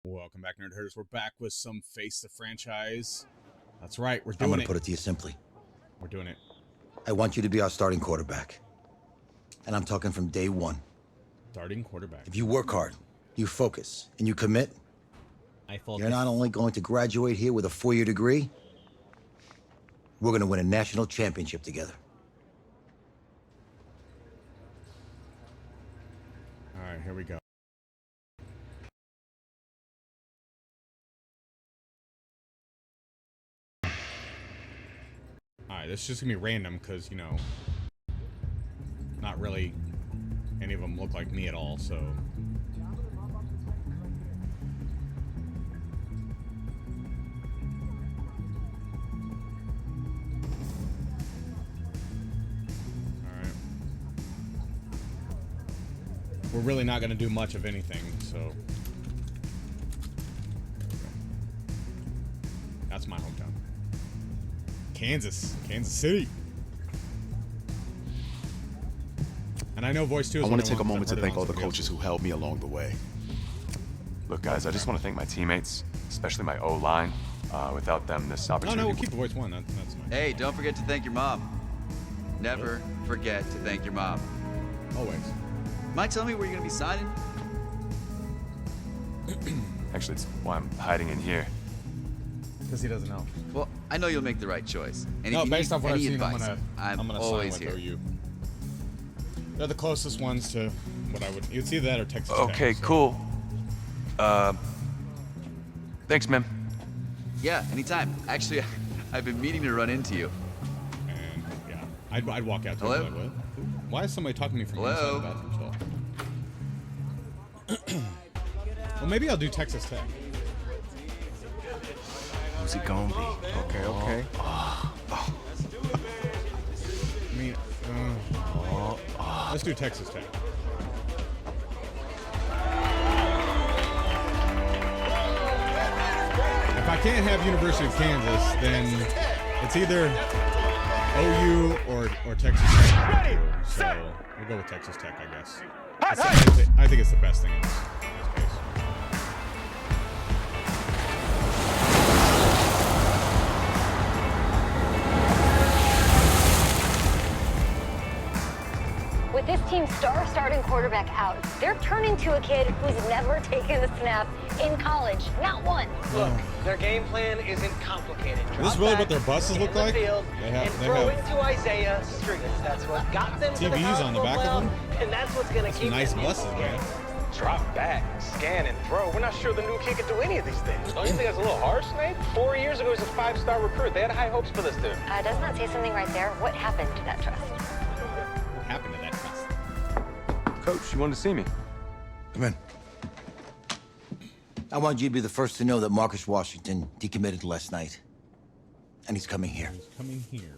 Welcome back, Nerd Herders. We're back with some Face the Franchise. That's right, we're doing it. I'm going to put it to you simply. We're doing it. I want you to be our starting quarterback. And I'm talking from day one. Starting quarterback. If you work hard, you focus, and you commit, you're not only going to graduate here with a 4-year degree, we're going to win a national championship together. All right, here we go. Alright, this is just gonna be random because, you know, not really any of them look like me at all, so. Alright. We're really not gonna do much of anything, so. That's my hometown. Kansas City. And I know voice 2 is I want to take a moment to thank all the coaches who helped me along the way. Look, guys, I just want to thank my teammates, especially my O-line. Without them, this opportunity... No, we'll keep the voice 1. That's nice. Hey, don't forget to thank your mom. Never forget to thank your mom. Always. Mind telling me where you're going to be signing? Actually, it's why I'm hiding in here. Because he doesn't know. Well, I know you'll make the right choice. And No, if you based need off what I've any seen, advice, I'm gonna always sign here. with OU. They're the closest ones to what I would. It's either that or Texas Tech. Okay, so. cool. Thanks, man. Yeah, anytime. Actually, I've been meaning to run into you. And yeah, I'd walk out to Hello? him. Like, why is somebody talking to me from inside the bathroom stall? Well, maybe I'll do Texas Tech. Who's it gonna be? Okay. I mean, let's do Texas Tech. If I can't have University of Kansas, then it's either OU or Texas Tech. So we'll go with Texas Tech, I guess. I think it's the best thing in this case. With this team's starting quarterback out, they're turning to a kid who's never taken a snap in college, not one. Look, their game plan isn't complicated. Is this really what their buses look like? Field They have throw it to Isaiah Streets. That's what got them to the TVs on the back of them? and that's what's going to keep nice them in buses, this man. game. Drop back, scan, and throw. We're not sure the new kid can do any of these things. Don't you think that's a little harsh, Nate? 4 years ago, he was a 5-star recruit. They had high hopes for this dude. Does not say something right there. What happened to that trust? What happened to that trust? Coach, you wanted to see me? Come in. I want you to be the first to know that Marcus Washington decommitted last night. And he's coming here. He's coming here.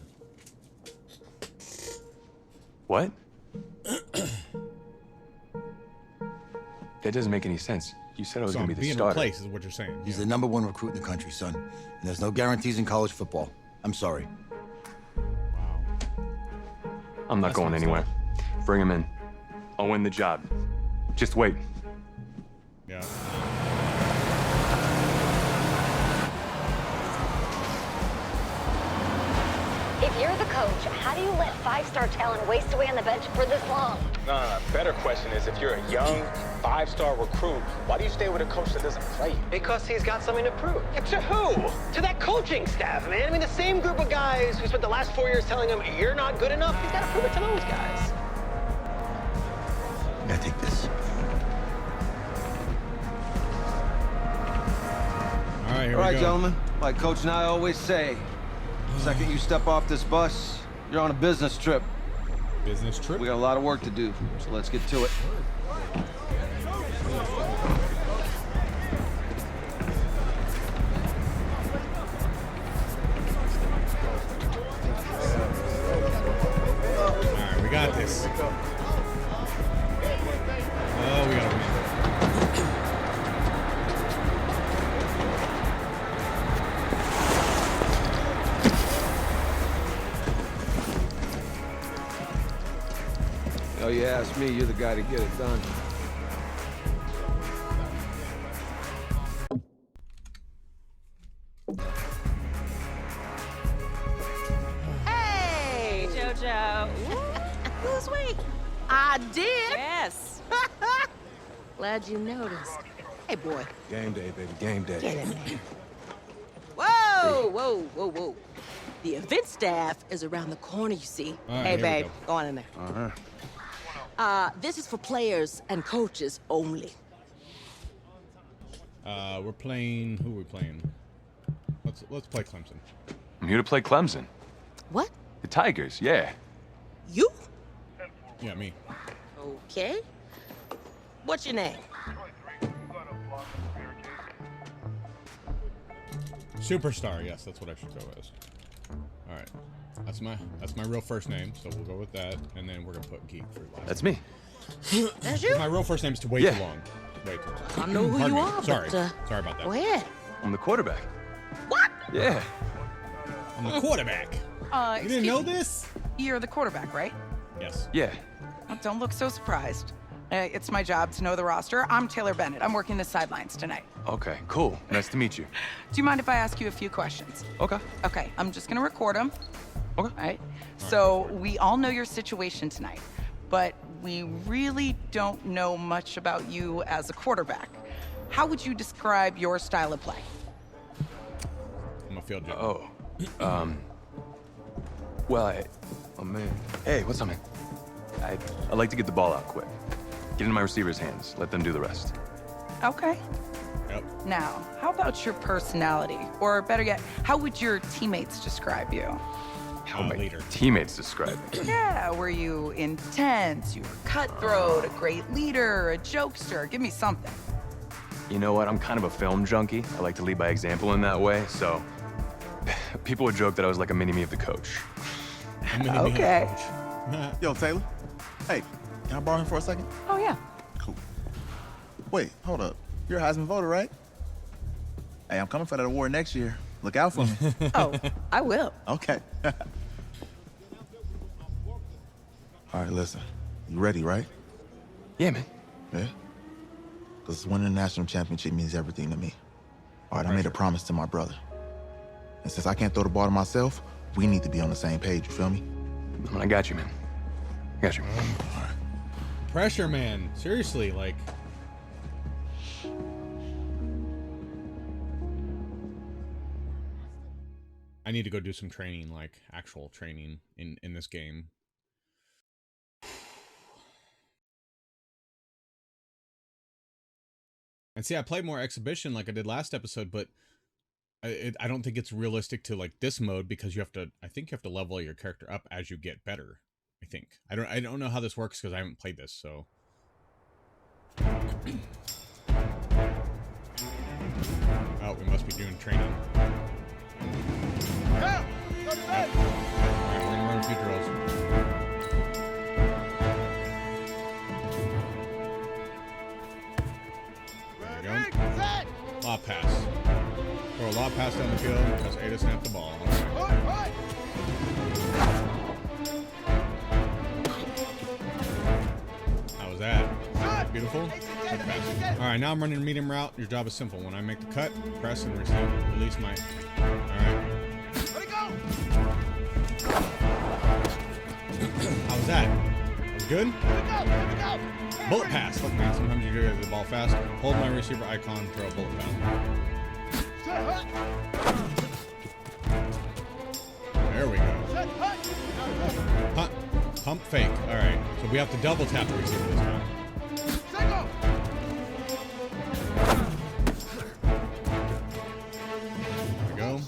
What? That doesn't make any sense. You said I was So gonna I'm be the being starter. replaced is what you're saying. He's Yeah. the #1 recruit in the country, son. And there's no guarantees in college football. I'm sorry. Wow. I'm not That's going messed anywhere. up. Bring him in. I'll win the job. Just wait. Yeah. If you're the coach, how do you let 5-star talent waste away on the bench for this long? No. Better question is, if you're a young 5-star recruit, why do you stay with a coach that doesn't play you? Because he's got something to prove. Yeah, to who? To that coaching staff, man. I mean, the same group of guys who spent the last 4 years telling him, you're not good enough. He's got to prove it to those guys. I gotta take this. All right, here All we right, go. gentlemen. Like Coach and I always say, the second you step off this bus, you're on a business trip. Business trip. We got a lot of work to do, so let's get to it. All right, we got this. Oh, we gotta win. Oh, you ask me, you're the guy to get it done. I did. Yes. Glad you noticed. Hey, boy. Game day, baby, game day. Get in there. Whoa, whoa, whoa, whoa. The event staff is around the corner, you see. Right, hey, here we babe, go. go on in there. This is for players and coaches only. We're playing. Who are we playing? Let's play Clemson. I'm here to play Clemson. What? The Tigers, yeah. You? Yeah, me. Okay. What's your name? Superstar. Yes, that's what I should go as. All right. That's my real first name, so we'll go with that, and then we're gonna put Geek for last. That's me. That's you? My real first name's way Yeah. too long. Way too long. I know who Pardon you me. are, Sorry. but, Sorry about that. Go ahead. I'm the quarterback. What? Yeah. I'm the quarterback. You didn't know this? You're the quarterback, right? Yes. Yeah. Well, don't look so surprised. It's my job to know the roster. I'm Taylor Bennett. I'm working the sidelines tonight. Okay, cool. Nice to meet you. Do you mind if I ask you a few questions? Okay. Okay, I'm just gonna record them. Okay. All right. So we all know your situation tonight, but we really don't know much about you as a quarterback. How would you describe your style of play? I'm a field general. Oh. Well, oh man. Hey, what's up, man? I like to get the ball out quick. Get into my receivers' hands. Let them do the rest. Okay. Yep. Now, how about your personality? Or better yet, how would your teammates describe you? How my leader. teammates describe it. Yeah, were you intense? You were cutthroat, a great leader, a jokester? Give me something. You know what? I'm kind of a film junkie. I like to lead by example in that way, so people would joke that I was like a mini-me of the coach. Okay. Yo, Taylor. Hey, can I borrow him for a second? Oh, yeah. Cool. Wait, hold up. You're a Heisman voter, right? Hey, I'm coming for that award next year. Look out for me. Oh, I will. Okay. All right, listen. You ready, right? Yeah, man. Yeah? Because winning the national championship means everything to me. All right, I made a promise to my brother. And since I can't throw the ball to myself, we need to be on the same page, you feel me? I got you, man. I got you. All right. Pressure, man. Seriously, like. I need to go do some training, like actual training in this game. And see, I played more exhibition like I did last episode, but I don't think it's realistic to like this mode because you have to. I think you have to level your character up as you get better. I think I don't know how this works because I haven't played this. So. Oh, we must be doing training. Alright, we're gonna run a few drills. There we go. Lob pass. Throw a lob pass down the field, press A to snap the ball. Right. How was that? Beautiful. Good pass. Alright, now I'm running a medium route. Your job is simple. When I make the cut, press and release my... Alright. How was that? That was good? Bullet pass. Look, man, sometimes you get the ball fast. Hold my receiver icon, throw a bullet pass. There we go. Punt. Pump fake. Alright. So we have to double tap the receiver this time. There we go.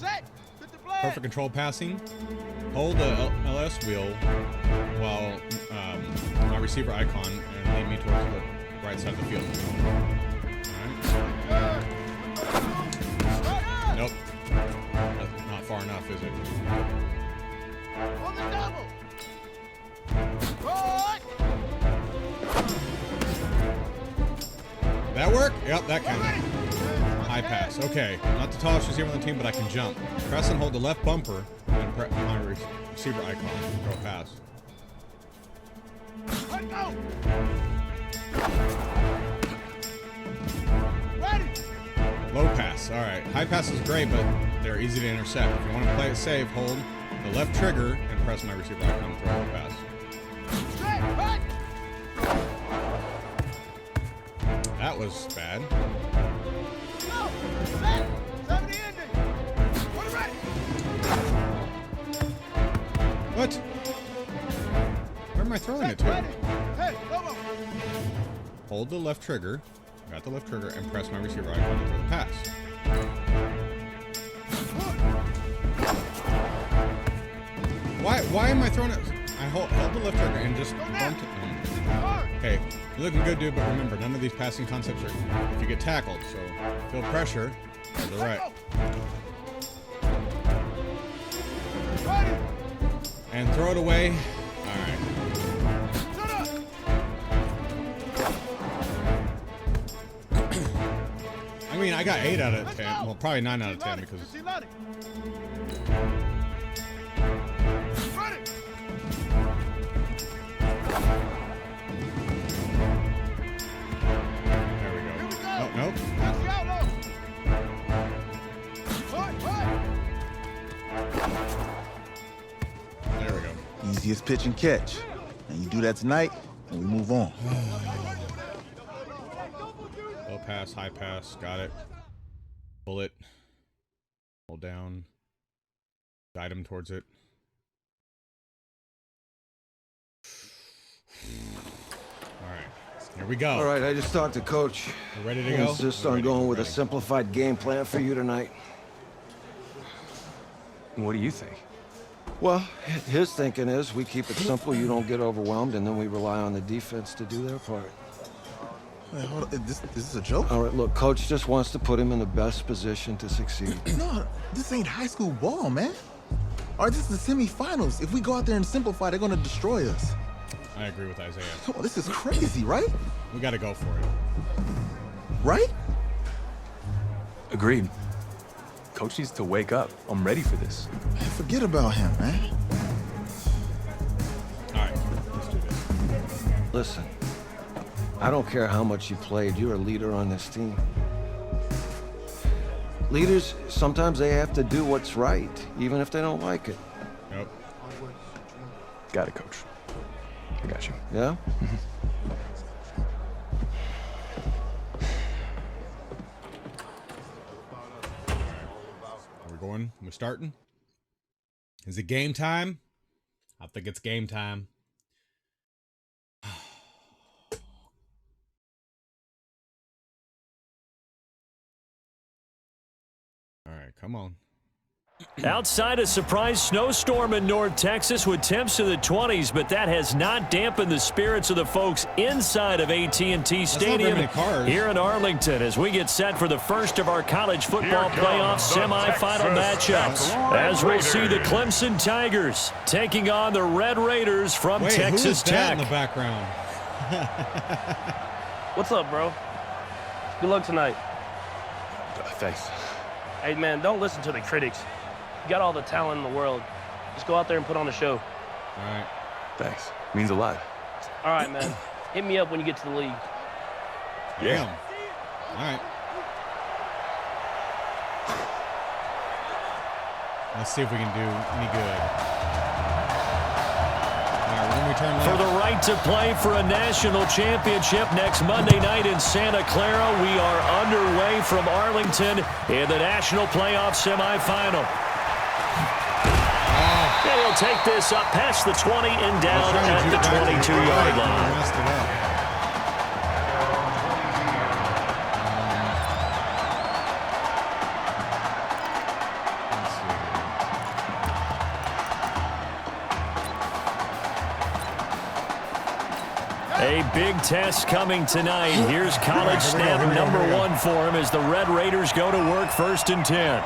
Perfect control passing. Hold the LS wheel while my receiver icon and lead me towards the right side of the field. Alright. Nope. That's not far enough, is it? On the double. That work? Yep, that kind of. High pass. Okay. Not the tallest receiver on the team, but I can jump. Press and hold the left bumper and press my receiver icon. Throw a pass. Let go. Ready. Low pass. All right. High pass is great, but they're easy to intercept. If you want to play it safe, hold the left trigger and press my receiver icon. Throw a pass. That was bad. Go! Set! 70 ending! Put it ready! What? Where am I throwing it to? Hey, come on! Hold the left trigger. Got the left trigger and press my receiver icon to throw the pass. Why am I throwing it? I hold the left trigger and just bumped it. Okay, you're looking good, dude, but remember, none of these passing concepts are if you get tackled, so feel pressure to the right. And throw it away. Alright. I mean, I got 8 out of 10. Well, probably 9 out of 10 because... There we go. Oh, nope. There we go. Easiest pitch and catch. And you do that tonight, and we move on. Low pass, high pass, got it. Pull it. Hold down. Guide him towards it. Alright, here we go. All right, I just talked to Coach. We're ready to go? Insist on going with a simplified game plan for you tonight. What do you think? Well, his thinking is we keep it simple, you don't get overwhelmed, and then we rely on the defense to do their part. Wait, hold on. Is this a joke? All right, look, Coach just wants to put him in the best position to succeed. No, this ain't high school ball, man. All right, this is the semifinals. If we go out there and simplify, they're gonna destroy us. I agree with Isaiah. Come on, this is crazy, right? We gotta go for it. Right? Agreed. Coach needs to wake up. I'm ready for this. Man, forget about him, man. Alright, let's do this. Listen, I don't care how much you played, you're a leader on this team. Leaders, sometimes they have to do what's right, even if they don't like it. Nope. Got it, Coach. I got you. Yeah? Are we going? We're starting? Is it game time? I think it's game time. All right, come on. Outside a surprise snowstorm in North Texas with temps to the 20s, but that has not dampened the spirits of the folks inside of AT&T Stadium here in Arlington as we get set for the first of our college football playoff semifinal matchups. As we'll see the Clemson Tigers taking on the Red Raiders from Texas who is that Tech. in the background? What's up, bro? Good luck tonight. Thanks. Hey, man, don't listen to the critics. You got all the talent in the world. Just go out there and put on a show. All right. Thanks. Means a lot. All right, man. Hit me up when you get to the league. Damn. All right. Let's see if we can do any good. All right, we're going to return left. For the right to play for a national championship next Monday night in Santa Clara, we are underway from Arlington in the national playoff semifinal. And he'll take this up past the 20 and down at the 22-yard line. Messed it up. A big test coming tonight. Here's college snap number 1 for him as the Red Raiders go to work 1st and 10.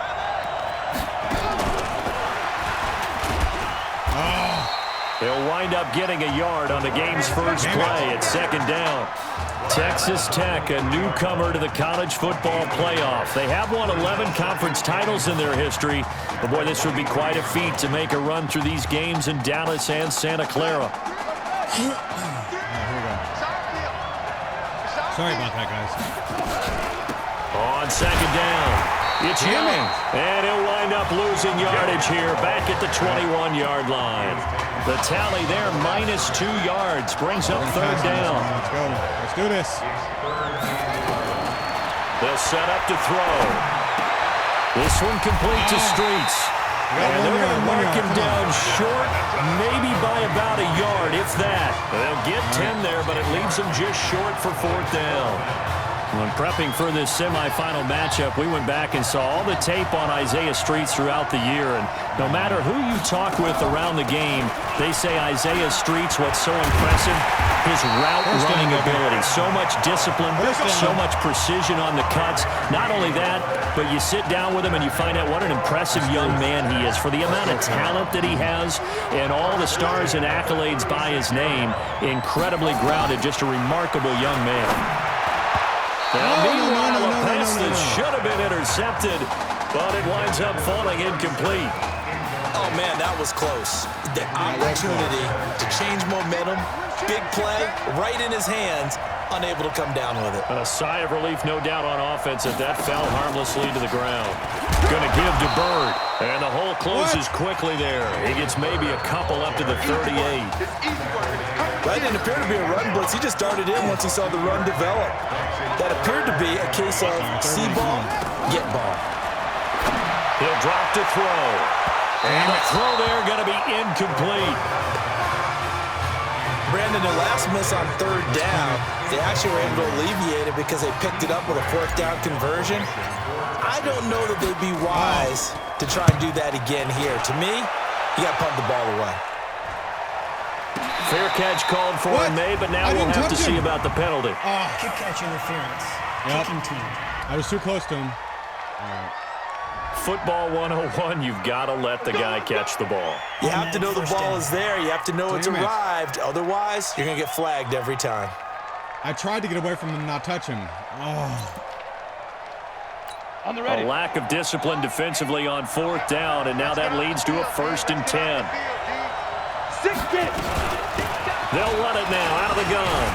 They'll wind up getting a yard on the game's first play at 2nd down. Texas Tech, a newcomer to the college football playoff. They have won 11 conference titles in their history. But boy, this would be quite a feat to make a run through these games in Dallas and Santa Clara. Sorry about that, guys. On 2nd down. It's Young, and he'll wind up losing yardage here back at the 21-yard line. The tally there, -2 yards, brings up third down. Let's go. Let's do this. They'll set up to throw. This one complete to Streets. And they're going to mark him down short, maybe by about a yard, if that. They'll get 10 there, but it leaves them just short for fourth down. When prepping for this semifinal matchup, we went back and saw all the tape on Isaiah Streets throughout the year. And no matter who you talk with around the game, they say Isaiah Streets, what's so impressive, his route running ability. So much discipline, so much precision on the cuts. Not only that, but you sit down with him and you find out what an impressive young man he is for the amount of talent that he has and all the stars and accolades by his name. Incredibly grounded, just a remarkable young man. Meanwhile, a pass that should have been intercepted, but it winds up falling incomplete. Oh, man, that was close. The opportunity to change momentum, big play, right in his hands, unable to come down with it. A sigh of relief, no doubt, on offense that fell harmlessly to the ground. Going to give to Bird, and the hole closes quickly there. He gets maybe a couple up to the 38. That didn't appear to be a run blitz. He just darted in once he saw the run develop. That appeared to be a case of see ball, get ball. He'll drop to throw. And the throw there going to be incomplete. Brandon, their last miss on third down, they actually were able to alleviate it because they picked it up with a fourth down conversion. I don't know that they'd be wise to try and do that again here. To me, you got to punt the ball away. Fair catch called for and made, but now we'll have to see about the penalty. Kick catch interference. Kicking team. I was too close to him. Football 101, you've got to let the guy catch the ball. You have to know the ball is there. You have to know it's arrived. Otherwise, you're going to get flagged every time. I tried to get away from him and not touch him. A lack of discipline defensively on fourth down, and now that leads to a 1st and 10. They'll run it now out of the gun.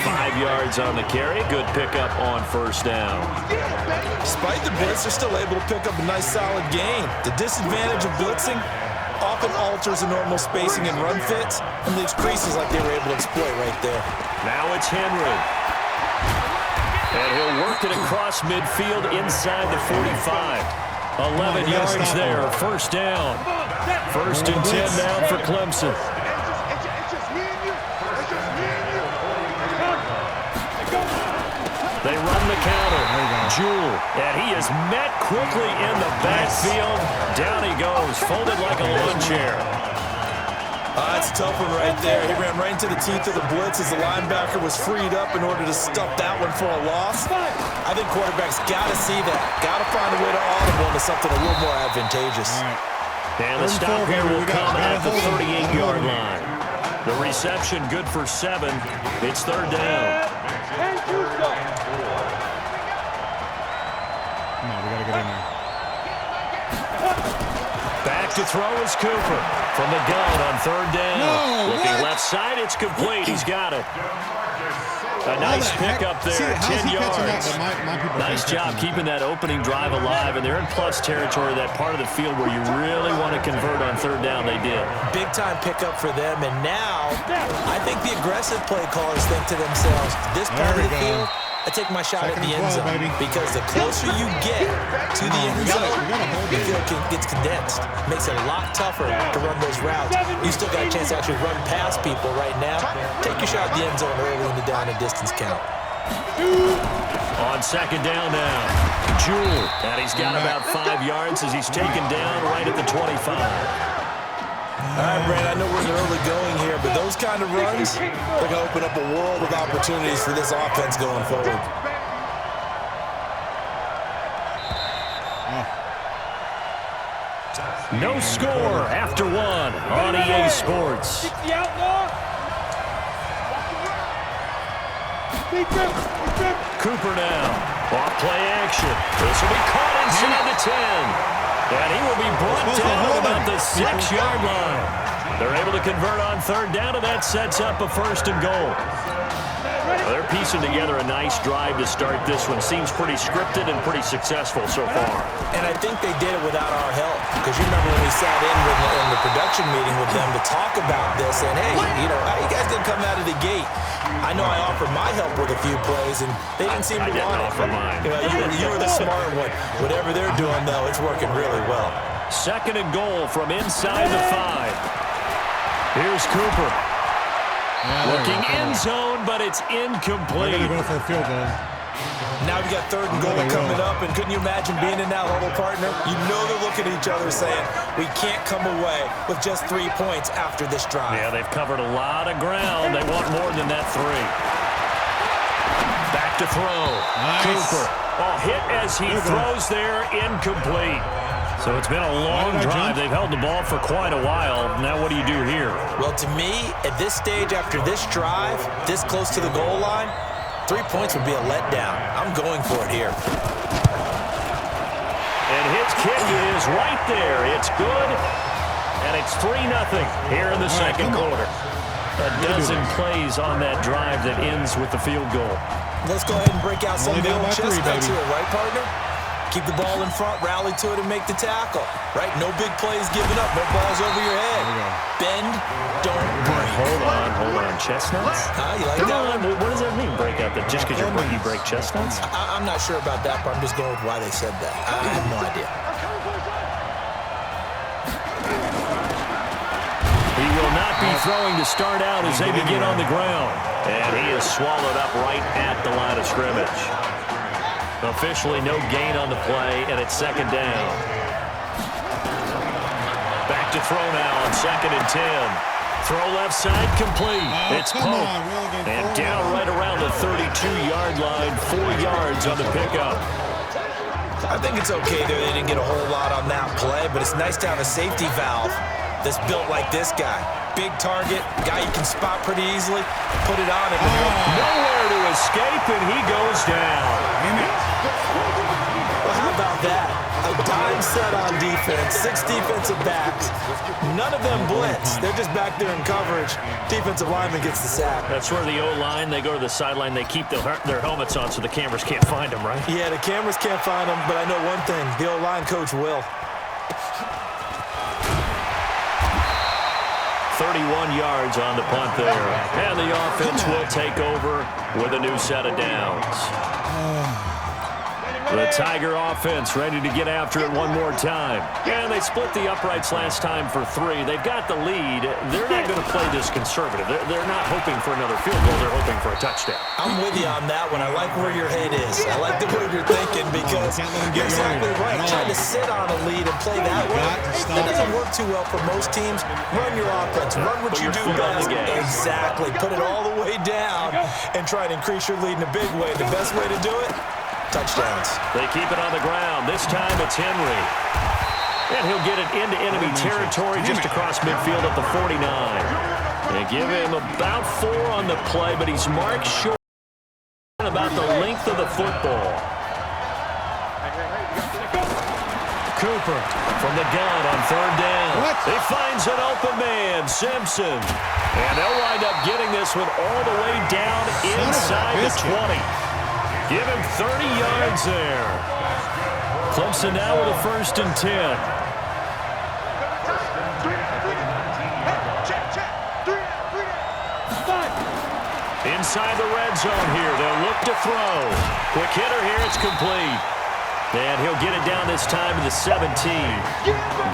5 yards on the carry. Good pickup on first down. Despite the blitz, they're still able to pick up a nice solid gain. The disadvantage of blitzing often alters the normal spacing and run fits and leaves creases like they were able to exploit right there. Now it's Henry. And he'll work it across midfield inside the 45. 11 yards there. First down. 1st and 10 down for Clemson. They run the counter. Jewell, and he is met quickly in the backfield. Down he goes, folded like a lawn chair. That's a tough one right there. He ran right into the teeth of the blitz as the linebacker was freed up in order to stuff that one for a loss. I think quarterbacks got to see that. Got to find a way to audible into something a little more advantageous. And the stop here will come at the 38-yard line. The reception good for 7. It's third down. Come on, we got to get in there. Back to throw is Cooper from the gun on third down. Looking left side, it's complete. He's got it. A nice pickup there, 10 yards. Nice job keeping that opening drive alive, and they're in plus territory, that part of the field where you really want to convert on third down. They did. Big-time pickup for them, and now I think the aggressive play callers think to themselves, this part of the field, I take my shot at the end zone, because the closer you get to the end zone, the field gets condensed. Makes it a lot tougher to run those routes. You still got a chance to actually run past people right now. Take your shot at the end zone early in the down and distance count. On second down now, Jewell, and he's got about 5 yards as he's taken down right at the 25. All right, Brad, I know we're in the early going here, but those kind of runs, they're going to open up a world of opportunities for this offense going forward. No score after 1 on EA Sports. Cooper now, off play action. This will be caught inside the 10. And he will be brought down at about the 6-yard line. They're able to convert on third down, and that sets up a 1st and goal. They're piecing together a nice drive to start this one. Seems pretty scripted and pretty successful so far. And I think they did it without our help. Because you remember when we sat in the production meeting with them to talk about this, and hey, you know, how you guys didn't come out of the gate? I know I offered my help with a few plays, and they didn't seem to want it. I didn't offer mine. You were the smart one. Whatever they're doing, though, it's working really well. Second and goal from inside the 5. Here's Cooper. Looking end zone, but it's incomplete. They're going to go for a field goal. Now we got third and goal coming up, and couldn't you imagine being in that huddle, partner? You know they're looking at each other saying, we can't come away with just 3 points after this drive. Yeah, they've covered a lot of ground. They want more than that 3. Back to throw. Nice. Cooper. Oh, hit as he throws there, incomplete. So it's been a long drive. They've held the ball for quite a while. Now what do you do here? Well, to me, at this stage after this drive, this close to the goal line, 3 points would be a letdown. I'm going for it here. And his kick is right there. It's good. And it's 3-0 here in the second quarter. A dozen plays on that drive that ends with the field goal. Let's go ahead and break out some of the old chestnuts here, right, partner? Keep the ball in front, rally to it, and make the tackle. Right? No big plays given up. No balls over your head. Bend, don't break. Hold on. Chestnuts? You like that one? What does that mean, break out? That just because you break chestnuts? I'm not sure about that, but I'm just going with why they said that. I have no idea. He will not be throwing to start out as they begin on the ground. And he is swallowed up right at the line of scrimmage. Officially no gain on the play, and it's second down. Back to throw now on 2nd and 10. Throw left side complete. It's Pope. And down right around the 32-yard line, 4 yards on the pickup. I think it's okay there. They didn't get a whole lot on that play, but it's nice to have a safety valve that's built like this guy. Big target, guy you can spot pretty easily. Put it on him. Nowhere to escape, and he goes down. Well, how about that? A dime set on defense, 6 defensive backs. None of them blitz. They're just back there in coverage. Defensive lineman gets the sack. That's where the O-line, they go to the sideline, they keep their helmets on so the cameras can't find them, right? Yeah, the cameras can't find them, but I know one thing. The O-line coach will. 31 yards on the punt there. And the offense will take over with a new set of downs. The Tiger offense ready to get after it one more time. And they split the uprights last time for 3. They've got the lead. They're not going to play this conservative. They're not hoping for another field goal. They're hoping for a touchdown. I'm with you on that one. I like where your head is. I like the way you're thinking because you're exactly right. Trying to sit on a lead and play that way, that doesn't work too well for most teams. Run your offense. Run what you do best. Exactly. Put it all the way down and try to increase your lead in a big way. The best way to do it? Touchdowns. They keep it on the ground. This time it's Henry. And he'll get it into enemy territory just across midfield at the 49. They give him about 4 on the play, but he's marked short about the length of the football. Cooper from the gun on 3rd down. He finds an open man, Simpson. And they'll wind up getting this one all the way down inside the 20. Give him 30 yards there. Clemson now with a 1st and 10. Inside the red zone here. They'll look to throw. Quick hitter here. It's complete. And he'll get it down this time to the 17.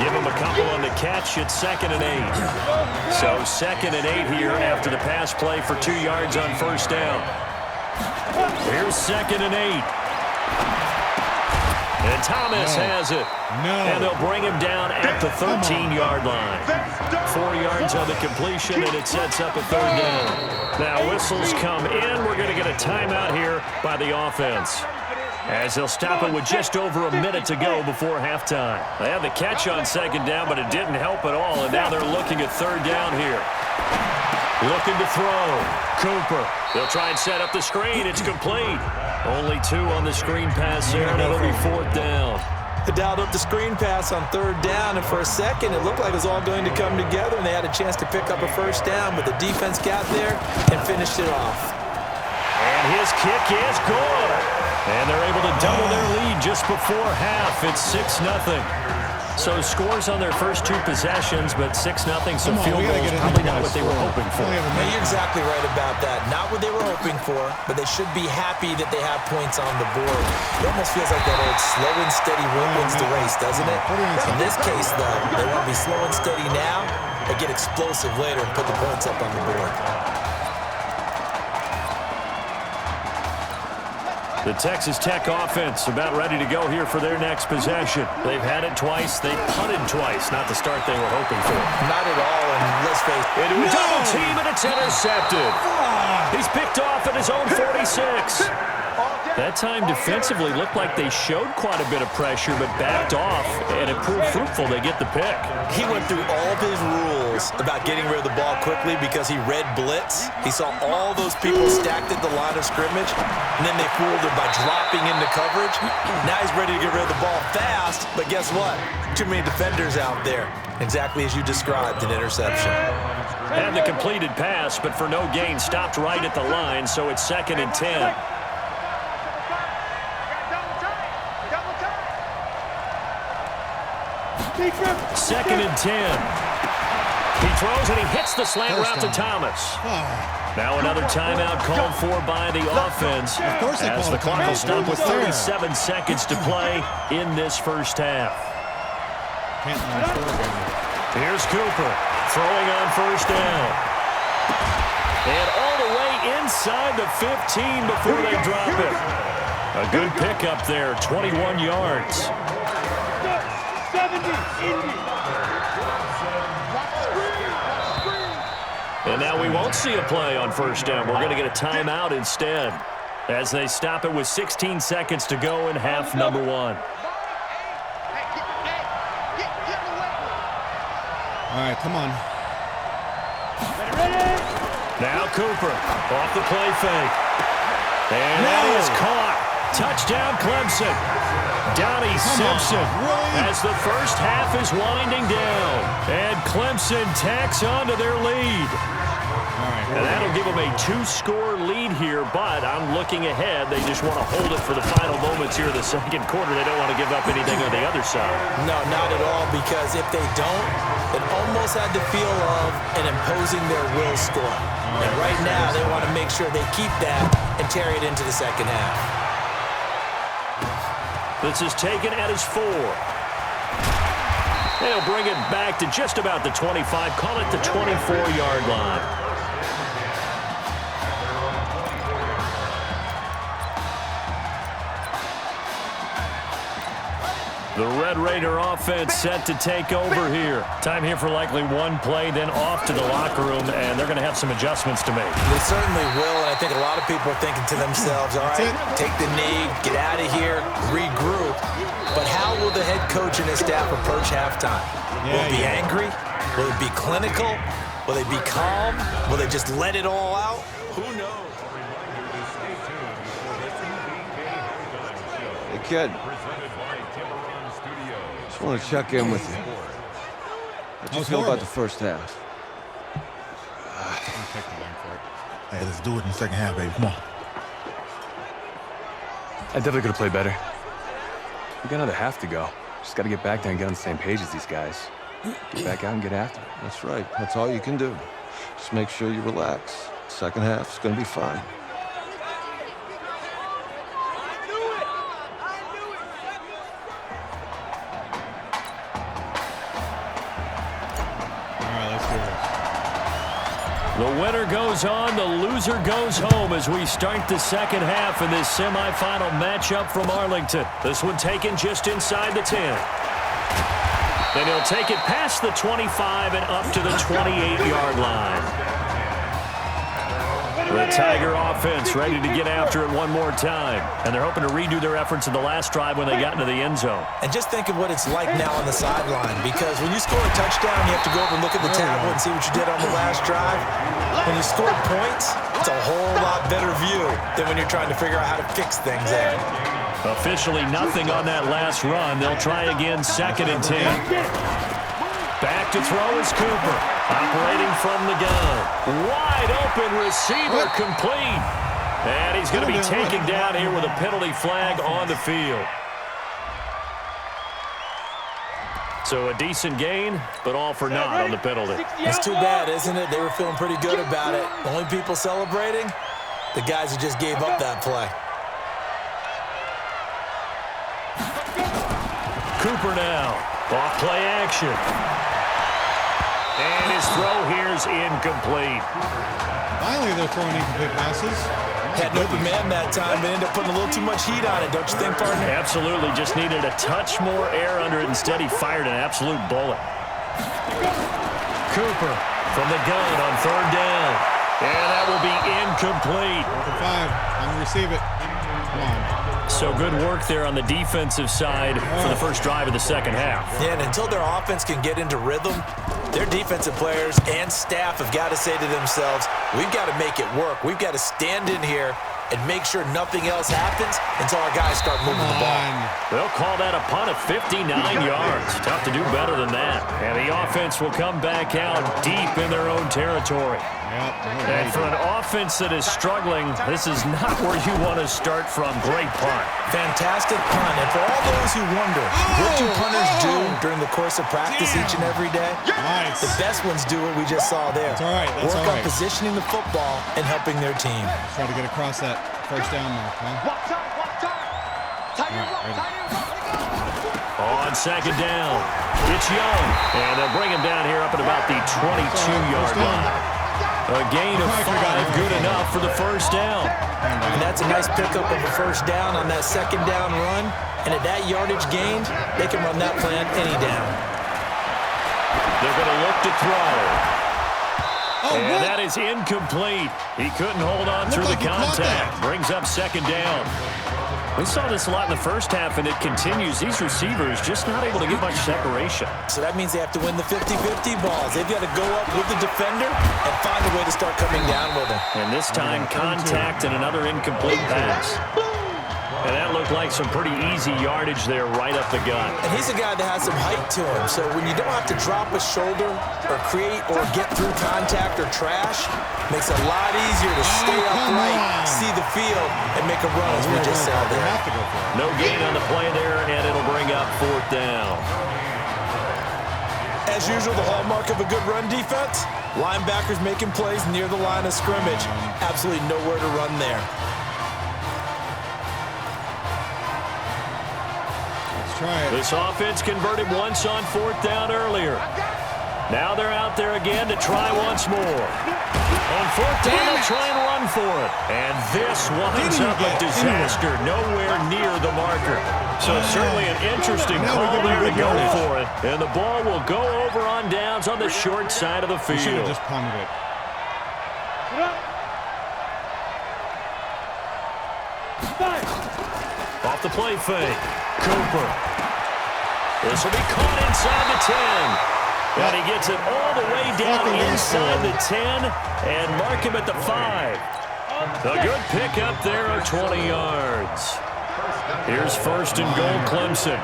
Give him a couple on the catch. It's 2nd and 8. So 2nd and 8 here after the pass play for 2 yards on 1st down. Here's 2nd and 8. And Thomas has it. And they'll bring him down at the 13-yard line. 4 yards on the completion, and it sets up a 3rd down. Now whistles come in. We're going to get a timeout here by the offense, as they'll stop it with just over a minute to go before halftime. They had the catch on 2nd down, but it didn't help at all, and now they're looking at 3rd down here. Looking to throw. Cooper. They'll try and set up the screen. It's complete. Only 2 on the screen pass there, and it'll be 4th down. They dialed up the screen pass on 3rd down, and for a second, it looked like it was all going to come together, and they had a chance to pick up a 1st down, but the defense got there and finished it off. And his kick is good. And they're able to double their lead just before half. It's 6-0. So scores on their first 2 possessions, but 6-0, so field goals probably not what they were hoping for. Now, you're exactly right about that. Not what they were hoping for, but they should be happy that they have points on the board. It almost feels like that old slow and steady wins the race, doesn't it? In this case, though, they want to be slow and steady now, but get explosive later and put the points up on the board. The Texas Tech offense about ready to go here for their next possession. They've had it twice. They punted twice. Not the start they were hoping for. Not at all, and let's face it. Into a double team, and it's intercepted. He's picked off at his own 46. That time defensively looked like they showed quite a bit of pressure, but backed off, and it proved fruitful. They get the pick. He went through all of his rules about getting rid of the ball quickly because he read blitz. He saw all those people stacked at the line of scrimmage, and then they fooled him by dropping into coverage. Now he's ready to get rid of the ball fast, but guess what? Too many defenders out there. Exactly as you described, an interception. Had the completed pass, but for no gain, stopped right at the line, so it's 2nd and 10. Second and 10. He throws and he hits the slant route to Thomas. Now another timeout called for by the offense as the clock will stop with 37 seconds to play in this first half. Here's Cooper throwing on first down. And all the way inside the 15 before they drop it. A good pickup there, 21 yards. And now we won't see a play on first down. We're going to get a timeout instead as they stop it with 16 seconds to go in half number 1. All right, come on. Now Cooper off the play fake. And that is caught. Touchdown Clemson. Donnie Simpson as the first half is winding down. And Clemson tacks on to their lead. And that'll give them a 2-score lead here, but I'm looking ahead. They just want to hold it for the final moments here of the second quarter. They don't want to give up anything on the other side. No, not at all, because if they don't, it almost had the feel of an imposing their will score. And right now, they want to make sure they keep that and carry it into the second half. This is taken at his 4. They'll bring it back to just about the 25. Call it the 24-yard line. The Red Raider offense set to take over here. Time here for likely one play, then off to the locker room, and they're going to have some adjustments to make. They certainly will, and I think a lot of people are thinking to themselves, all right, take the knee, get out of here, regroup. But how will the head coach and his staff approach halftime? Will it be angry? Will it be clinical? Will they be calm? Will they just let it all out? Who knows? Hey, kid. Just want to check in with you. How'd you feel about the first half? Hey, let's do it in the second half, baby. Come on. I definitely could have played better. We got another half to go. Just got to get back there and get on the same page as these guys. Get back out and get after it. That's right. That's all you can do. Just make sure you relax. Second half's going to be fine. The winner goes on, the loser goes home as we start the second half in this semifinal matchup from Arlington. This one taken just inside the 10. Then he'll take it past the 25 and up to the 28-yard line. The Tiger offense ready to get after it one more time. And they're hoping to redo their efforts in the last drive when they got into the end zone. And just think of what it's like now on the sideline, because when you score a touchdown, you have to go over and look at the tablet and see what you did on the last drive. When you score points, it's a whole lot better view than when you're trying to figure out how to fix things there. Officially nothing on that last run. They'll try again, 2nd and 10. Back to throw is Cooper, operating from the gun. Wide open receiver complete. And he's going to be taken down here with a penalty flag on the field. So a decent gain, but all for naught on the penalty. It's too bad, isn't it? They were feeling pretty good about it. The only people celebrating, the guys who just gave up that play. Cooper now. Off play action. And his throw here's incomplete. Finally, they're throwing incomplete passes. Had an open man that time, but ended up putting a little too much heat on it, don't you think, partner? Absolutely. Just needed a touch more air under it. Instead, he fired an absolute bullet. Cooper from the gun on third down. And that will be incomplete. 4 for 5. Time to receive it. Come on. So good work there on the defensive side for the first drive of the second half. Yeah, and until their offense can get into rhythm, their defensive players and staff have got to say to themselves, we've got to make it work. We've got to stand in here and make sure nothing else happens until our guys start moving the ball. They'll call that a punt of 59 yards. Tough to do better than that. And the offense will come back out deep in their own territory. And for an offense that is struggling, this is not where you want to start from. Great punt. Fantastic punt. And for all those who wonder, what do punters do during the course of practice each and every day? Nice. The best ones do what we just saw there. That's all right. That's Work all right. on positioning the football and helping their team. Try to get across that first down mark, huh? On second down, it's Young. And they'll bring him down here up at about the 22-yard line. A gain of 5, good enough for the first down. And that's a nice pickup of a first down on that second down run. And at that yardage gained, they can run that plan any down. They're going to look to throw. And that is incomplete. He couldn't hold on through the contact. Brings up second down. We saw this a lot in the first half, and it continues. These receivers just not able to get much separation. So that means they have to win the 50-50 balls. They've got to go up with the defender and find a way to start coming down with him. And this time, contact and another incomplete pass. And that looked like some pretty easy yardage there right up the gut. And he's a guy that has some height to him. So when you don't have to drop a shoulder or create or get through contact or trash, makes it a lot easier to stay upright, see the field, and make a run, as we just saw there. No gain on the play there, and it'll bring up fourth down. As usual, the hallmark of a good run defense, linebackers making plays near the line of scrimmage. Absolutely nowhere to run there. This offense converted once on fourth down earlier. Now they're out there again to try once more. On fourth down, they'll try and run for it. And this winds up a disaster, nowhere near the marker. So certainly an interesting call there to go for it. And the ball will go over on downs on the short side of the field. Should have just punted it. Off the play fake. Cooper. This will be caught inside the 10. And he gets it all the way down inside the 10 and mark him at the 5. A good pickup there of 20 yards. Here's first and goal, Clemson.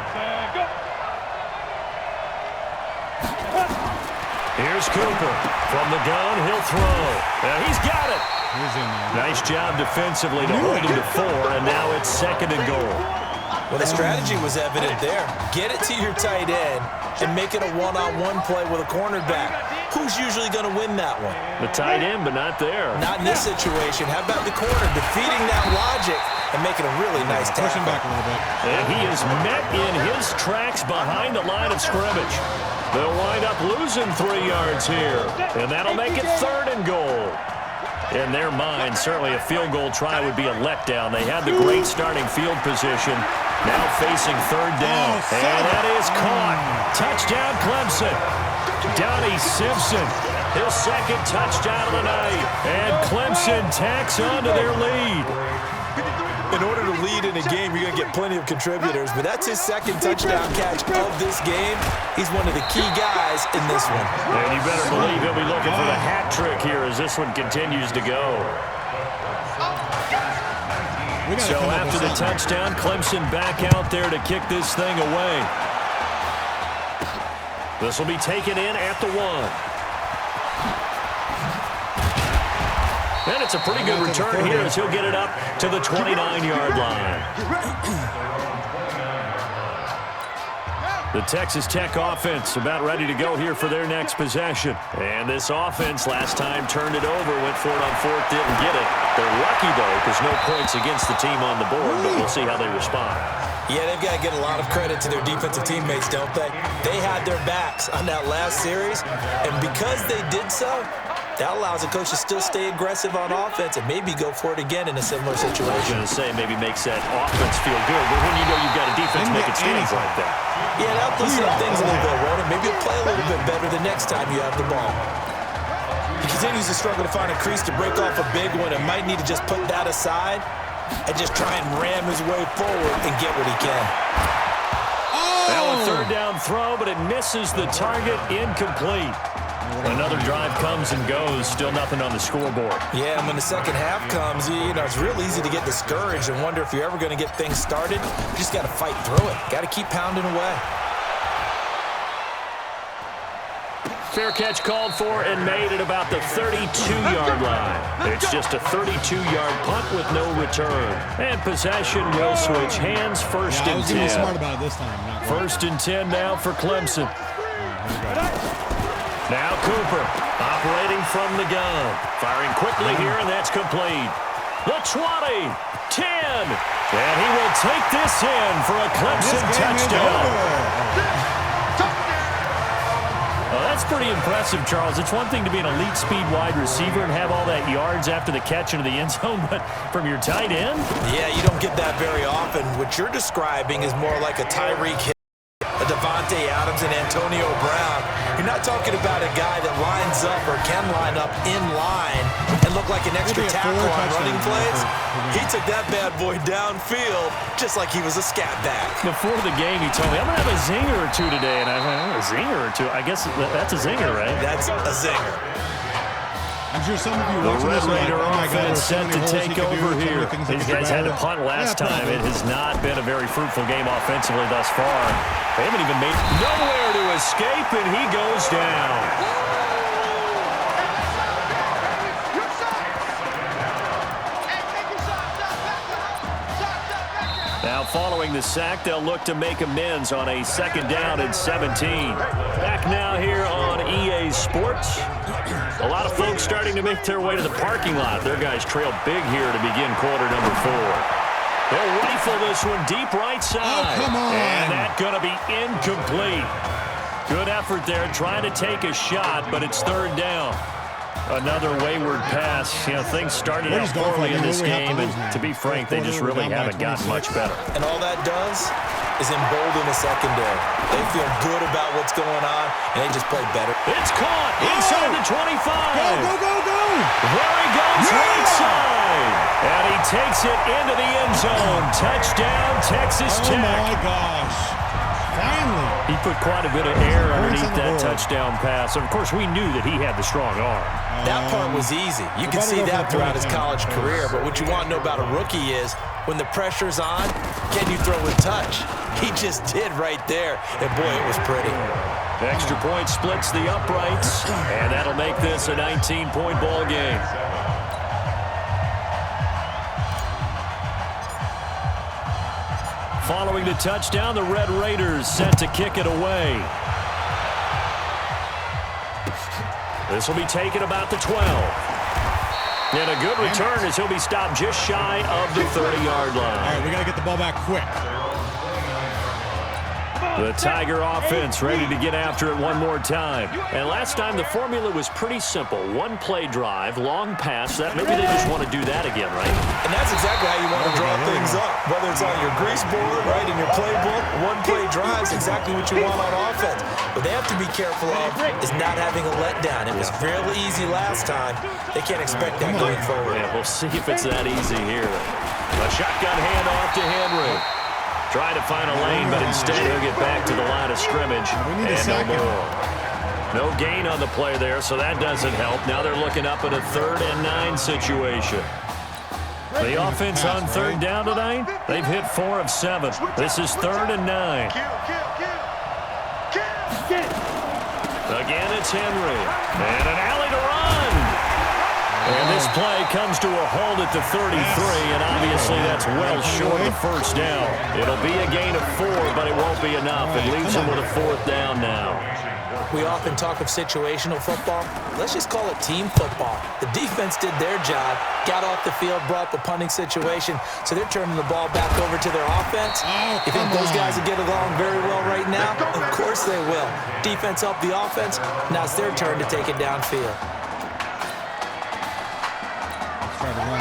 Here's Cooper. From the gun, he'll throw. Now he's got it. Nice job defensively to hold him to 4, and now it's second and goal. Well, the strategy was evident there. Get it to your tight end and make it a one-on-one play with a cornerback. Who's usually going to win that one? The tight end, but not there. Not in this situation. How about the corner defeating that logic and making a really nice tackle? Pushing back a little bit. And he is met in his tracks behind the line of scrimmage. They'll wind up losing 3 yards here, and that'll make it third and goal. In their mind, certainly a field goal try would be a letdown. They had the great starting field position. Now facing third down. And that is caught. Touchdown, Clemson. Donnie Simpson, his second touchdown of the night. And Clemson tacks on to their lead. In order to lead in a game, you're going to get plenty of contributors, but that's his second touchdown catch of this game. He's one of the key guys in this one. And you better believe he'll be looking for the hat trick here as this one continues to go. So after the touchdown, Clemson back out there to kick this thing away. This will be taken in at the 1. And And it's a pretty good return here as he'll get it up to the 29-yard line. The Texas Tech offense about ready to go here for their next possession. And this offense last time turned it over, went for it on fourth, didn't get it. They're lucky, though, because no points against the team on the board, but we'll see how they respond. Yeah, they've got to get a lot of credit to their defensive teammates, don't they? They had their backs on that last series, and because they did so, that allows the coach to still stay aggressive on offense and maybe go for it again in a similar situation. I was going to say maybe makes that offense feel good, but when you know you've got a defense making stands like that. Yeah, that'll loosen up things a little bit, Ronan. Maybe you'll play a little bit better the next time you have the ball. He continues to struggle to find a crease to break off a big one and might need to just put that aside and just try and ram his way forward and get what he can. Now a third down throw, but it misses the target, incomplete. Another drive comes and goes, still nothing on the scoreboard. Yeah, and when the second half comes, you know, it's real easy to get discouraged and wonder if you're ever going to get things started. You just got to fight through it. Got to keep pounding away. Fair catch called for and made at about the 32-yard line. It's just a 32-yard punt with no return. And possession will switch hands, first and 10. Smart about it this time. First and 10 now for Clemson. Now Cooper, operating from the gun. Firing quickly here, and that's complete. The 20, 10, and he will take this in for a Clemson touchdown. Well, that's pretty impressive, Charles. It's one thing to be an elite speed wide receiver and have all that yards after the catch into the end zone, but from your tight end? Yeah, you don't get that very often. What you're describing is more like a Tyreek Hill, a Devontae Adams, and Antonio Brown. You're not talking about a guy that lines up or can line up in line and look like an extra tackle on running plays. He took that bad boy downfield just like he was a scat back. Before the game, he told me, I'm going to have a zinger or two today. And I went, a zinger or two? I guess that's a zinger, right? That's a zinger. I'm sure some of you the watching Red this Raider like, offense set to take over here. These guys had to punt last time. It has not been a very fruitful game offensively thus far. They haven't even made nowhere to escape, and he goes down. Now following the sack, they'll look to make amends on a second down and 17. Back now here on EA Sports. A lot of folks starting to make their way to the parking lot. Their guys trail big here to begin quarter number 4. They'll rifle this one deep right side. Oh, come on. And that's going to be incomplete. Good effort there, trying to take a shot, but it's third down. Another wayward pass. You know, things started out poorly in this game, and to be frank, they just really haven't gotten much better. And all that does is embolden the secondary. They feel good about what's going on, and they just play better. It's caught inside the 25. Go, go, go, go. There he goes, right side. And he takes it into the end zone. Touchdown, Texas Tech. Oh, my gosh. Finally. He put quite a bit of air underneath that touchdown pass. Of course, we knew that he had the strong arm. That part was easy. You can see that throughout his college career. But what you want to know about a rookie is when the pressure's on, can you throw a touch? He just did right there. And, boy, it was pretty. The extra point splits the uprights, and that'll make this a 19-point ball game. Following the touchdown, the Red Raiders set to kick it away. This will be taken about the 12. And a good return as he'll be stopped just shy of the 30-yard line. All right, we got to get the ball back quick. The Tiger offense ready to get after it one more time. And last time the formula was pretty simple. One-play drive, long pass. That maybe they just want to do that again, right? And that's exactly how you want to draw things up. Whether it's on your grease board, right, in your playbook, one-play drive is exactly what you want on offense. What they have to be careful of is not having a letdown. It was fairly easy last time. They can't expect that going forward. Yeah, we'll see if it's that easy here. A shotgun handoff to Henry. Trying to find a lane, but instead he'll get back to the line of scrimmage. And no more. No gain on the play there, so that doesn't help. Now they're looking up at a 3rd and 9 situation. The offense on 3rd down tonight, they've hit 4 of 7. This is 3rd and 9. Again, it's Henry. And an alley to run. And this play comes to a halt at the 33, and obviously that's well short of the first down. It'll be a gain of 4, but it won't be enough. It leaves them with a 4th down now. We often talk of situational football. Let's just call it team football. The defense did their job, got off the field, brought the punting situation, so they're turning the ball back over to their offense. You think those guys will get along very well right now? Of course they will. Defense helped the offense. Now it's their turn to take it downfield.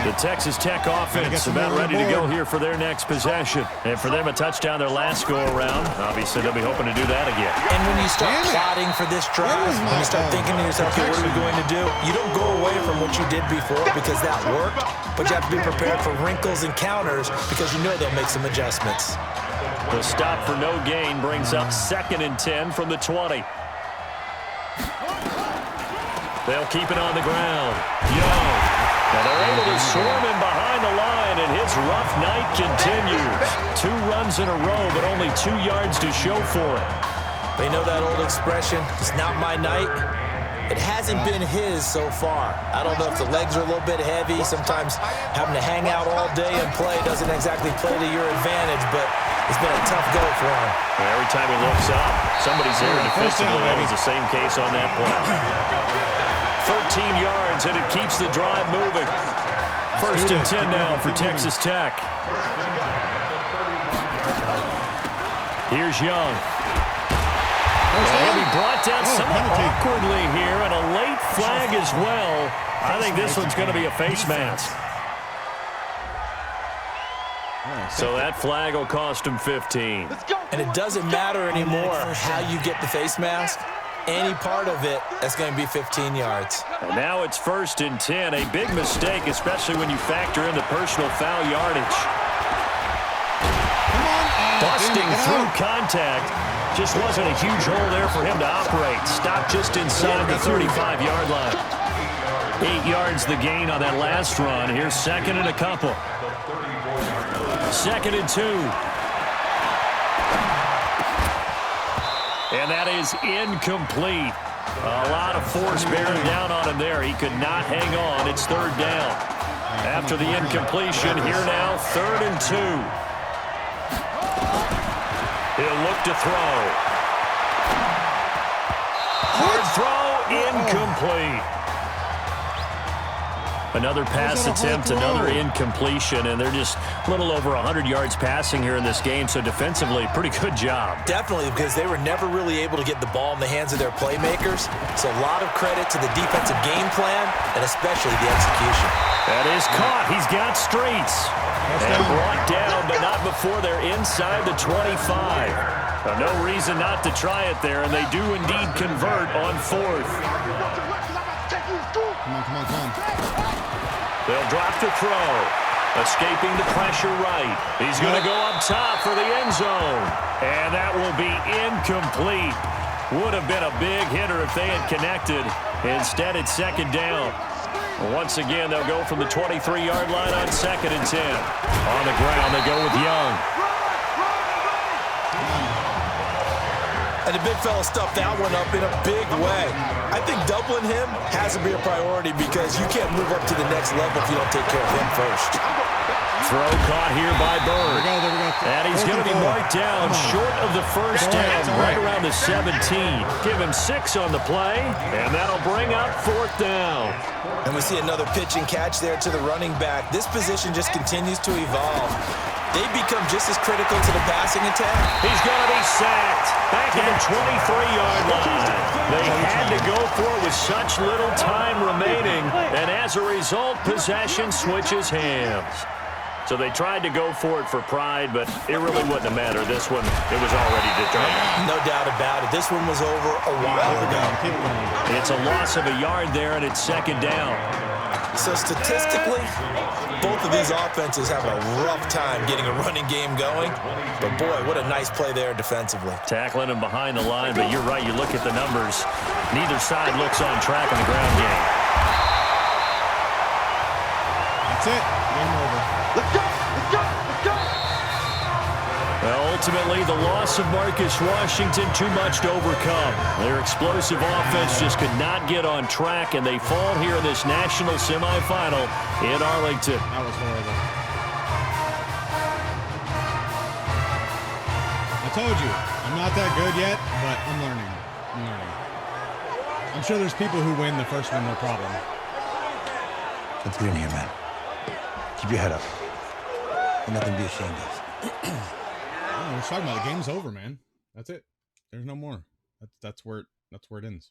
The Texas Tech offense about ready to go here for their next possession. And for them, a touchdown their last go-around. Obviously, they'll be hoping to do that again. And when you start plotting for this drive, when you start thinking to yourself, okay, what are we going to do? You don't go away from what you did before because that worked, but you have to be prepared for wrinkles and counters because you know they'll make some adjustments. The stop for no gain brings up 2nd and 10 from the 20. They'll keep it on the ground. Young. And they're able to swarm him behind the line, and his rough night continues. 2 runs in a row, but only 2 yards to show for it. They know that old expression, it's not my night. It hasn't been his so far. I don't know if the legs are a little bit heavy. Sometimes having to hang out all day and play doesn't exactly play to your advantage, but it's been a tough go for him. Every time he looks up, somebody's there defensively. It was the same case on that play. 13 yards, and it keeps the drive moving. 1st and 10 now for Texas Tech. Here's Young. And he'll be brought down somewhat awkwardly here, and a late flag as well. I think this one's going to be a face mask. So that flag will cost him 15. And it doesn't matter anymore how you get the face mask. Any part of it, that's going to be 15 yards. And now it's 1st and 10. A big mistake, especially when you factor in the personal foul yardage. Busting through contact. Just wasn't a huge hole there for him to operate. Stopped just inside the 35-yard line. 8 yards the gain on that last run. Here's 2nd and a couple. 2nd and 2. And that is incomplete. A lot of force bearing down on him there. He could not hang on. It's 3rd down. After the incompletion, here now, 3rd and 2. He'll look to throw. Hard throw, incomplete. Another pass attempt, another incompletion, and they're just a little over 100 yards passing here in this game, so defensively, pretty good job. Definitely, because they were never really able to get the ball in the hands of their playmakers, so a lot of credit to the defensive game plan, and especially the execution. That is caught. He's got streets. And brought down, but not before they're inside the 25. No reason not to try it there, and they do indeed convert on 4th. Come on. They'll drop to throw. Escaping the pressure right. He's going to go up top for the end zone. And that will be incomplete. Would have been a big hitter if they had connected. Instead, it's 2nd down. Once again, they'll go from the 23-yard line on 2nd and 10. On the ground, they go with Young. And the big fella stuffed that one up in a big way. I think doubling him has to be a priority because you can't move up to the next level if you don't take care of him first. Throw caught here by Bird. And he's going to be marked down short of the 1st down, right around the 17. Give him 6 on the play, and that'll bring up 4th down. And we see another pitch and catch there to the running back. This position just continues to evolve. They become just as critical to the passing attack. He's going to be sacked back at the 23-yard line. They had to go for it with such little time remaining, and as a result, possession switches hands. So they tried to go for it for pride, but it really wouldn't have mattered. This one, it was already determined. No doubt about it. This one was over a while ago. It's a loss of a yard there, and it's 2nd down. So statistically, both of these offenses have a rough time getting a running game going. But boy, what a nice play there defensively. Tackling him behind the line, but you're right. You look at the numbers. Neither side looks on track in the ground game. That's it. Game over. Well, ultimately, the loss of Marcus Washington, too much to overcome. Their explosive offense just could not get on track, and they fall here in this national semifinal in Arlington. That was horrible. I told you, I'm not that good yet, but I'm learning. I'm sure there's people who win the first one, no problem. Let's get in here, man. Keep your head up. Ain't nothing to be ashamed of. We're talking about the game's over, man. That's it. There's no more. That's where it ends.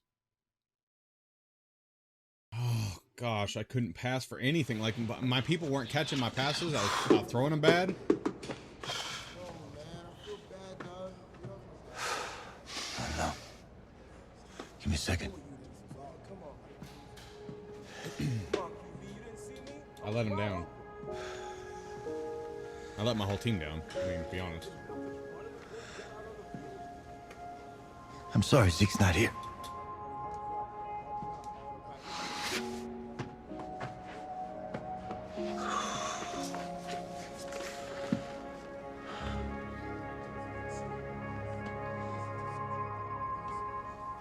Oh gosh, I couldn't pass for anything. Like my people weren't catching my passes. I was throwing them bad. I don't know. Give me a second. I let him down. I let my whole team down. I mean, to be honest. I'm sorry Zeke's not here.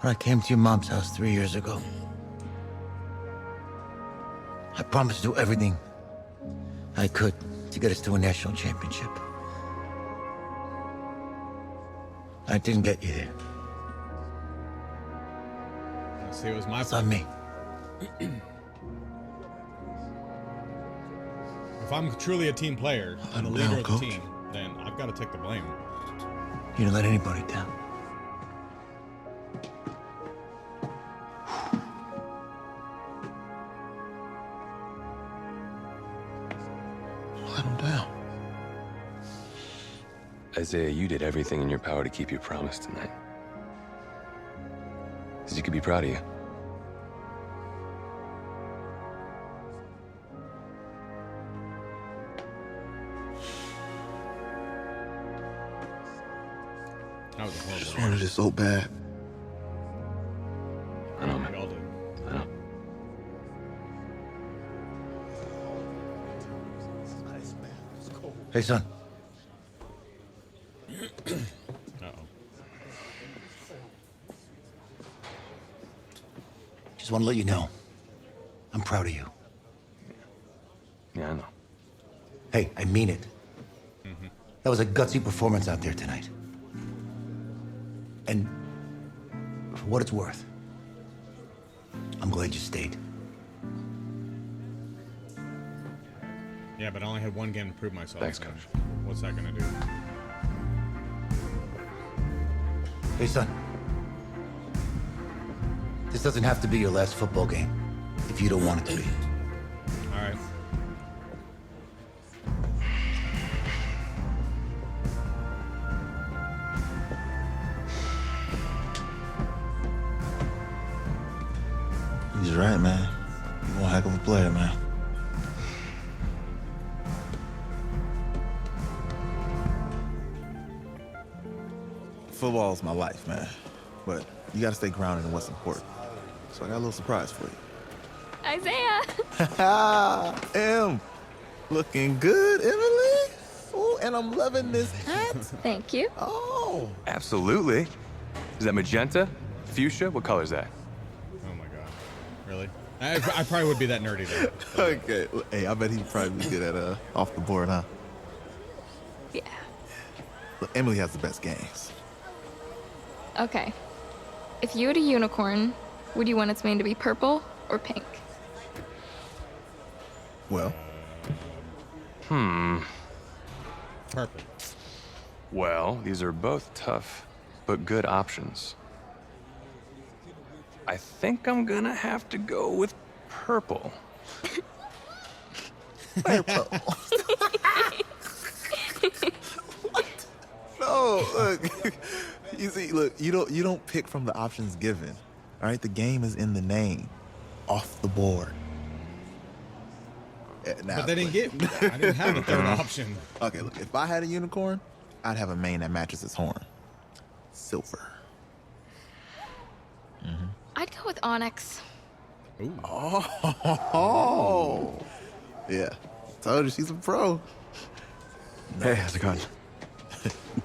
When I came to your mom's house 3 years ago, I promised to do everything I could to get us to a national championship. I didn't get you there. See, it was my fault. It's on me. If I'm truly a team player and the leader of the team, then I've got to take the blame. You didn't let anybody down. Let him down. Isaiah, you did everything in your power to keep your promise tonight. Zeke could be proud of you. That was horrible. I just wanted it so bad. I know, man. We all did. I know. Hey, son. Uh-oh. Just want to let you know, I'm proud of you. Yeah, I know. Hey, I mean it. That was a gutsy performance out there tonight. And for what it's worth, I'm glad you stayed. Yeah, but I only had one game to prove myself. Thanks, so Coach. What's that gonna do? Hey, son. This doesn't have to be your last football game if you don't want it to be. All right. He's right, man. You're one heck of a player, man. Football is my life, man. But you gotta stay grounded in what's important. So I got a little surprise for you. Isaiah! Looking good, Emily. Oh, and I'm loving this hat. Thank you. Oh. Absolutely. Is that magenta? Fuchsia? What color is that? Oh my god. Really? I probably would be that nerdy though. Okay. Hey, I bet he'd probably be good at off the board, huh? Yeah. Look, Emily has the best games. Okay. If you had a unicorn, would you want its mane to be purple or pink? Well. Purple. Well, these are both tough, but good options. I think I'm gonna have to go with purple. Purple. No, look. You see, look, you don't pick from the options given. All right, the game is in the name. Off the board. Now, But they didn't get. I didn't have a third option. Okay, look, if I had a unicorn, I'd have a mane that matches its horn. Silver. I'd go with onyx. Ooh. Oh. Yeah. Told you she's a pro. Hey, how's it going?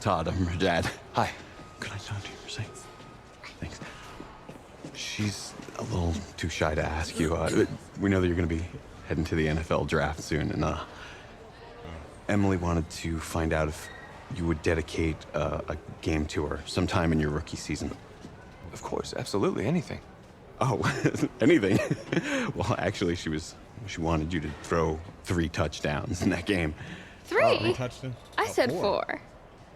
Todd, I'm her dad. Hi. Could I talk to you for a second? Thanks. She's a little too shy to ask you. We know that you're going to be heading to the NFL draft soon, and Emily wanted to find out if you would dedicate a game to her sometime in your rookie season. Of course, absolutely, anything. Oh, anything? Well, actually, she wanted you to throw 3 touchdowns in that game. 3? Oh, 3 touchdowns? I said 4.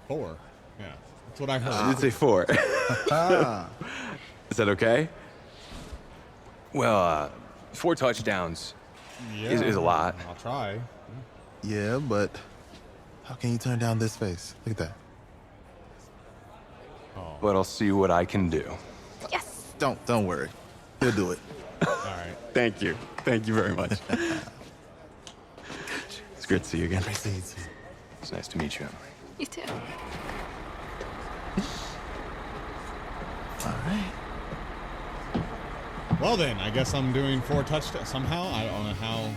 4? Yeah, that's what I heard. She did say 4. Is that okay? Well, 4 touchdowns is a lot. I'll try. Yeah, but how can you turn down this face? Look at that. But I'll see what I can do. Yes. Don't worry. He'll do it. All right. Thank you. Thank you very much. It's great to see you again. It's nice to meet you, Emily. You too. All right. Well then, I guess I'm doing 4 touchdowns somehow. I don't know how.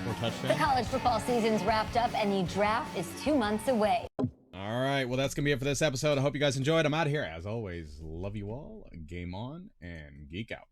4 touchdowns. The college football season's wrapped up and the draft is 2 months away. All right, well, that's going to be it for this episode. I hope you guys enjoyed. I'm out of here. As always, love you all. Game on and geek out.